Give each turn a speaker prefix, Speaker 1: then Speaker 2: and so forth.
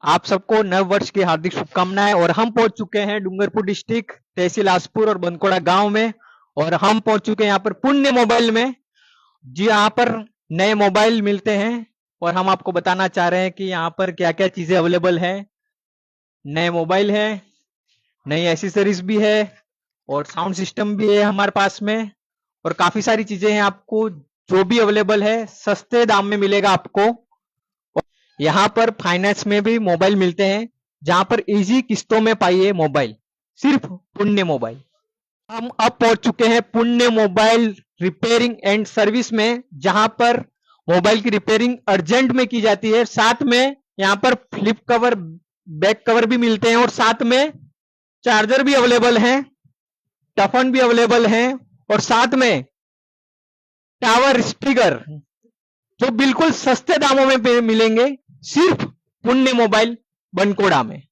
Speaker 1: आप सबको नव वर्ष की हार्दिक शुभकामनाएं। और हम पहुंच चुके हैं डूंगरपुर डिस्ट्रिक्ट तहसील आसपुर और बनकोड़ा गांव में, और हम पहुंच चुके हैं यहाँ पर पुण्य मोबाइल में, जी यहाँ पर नए मोबाइल मिलते हैं। और हम आपको बताना चाह रहे हैं कि यहाँ पर क्या क्या चीजें अवेलेबल है। नए मोबाइल है, नई एसेसरीज भी है, और साउंड सिस्टम भी है हमारे पास में, और काफी सारी चीजें हैं। आपको जो भी अवेलेबल है सस्ते दाम में मिलेगा आपको। यहाँ पर फाइनेंस में भी मोबाइल मिलते हैं, जहां पर इजी किस्तों में पाइए मोबाइल, सिर्फ पुण्य मोबाइल। हम अब पहुंच चुके हैं पुण्य मोबाइल रिपेयरिंग एंड सर्विस में, जहां पर मोबाइल की रिपेयरिंग अर्जेंट में की जाती है। साथ में यहाँ पर फ्लिप कवर, बैक कवर भी मिलते हैं, और साथ में चार्जर भी अवेलेबल है, टफन भी अवेलेबल है, और साथ में टावर स्पीकर जो बिल्कुल सस्ते दामों में मिलेंगे, सिर्फ पुण्य मोबाइल बनकोड़ा में।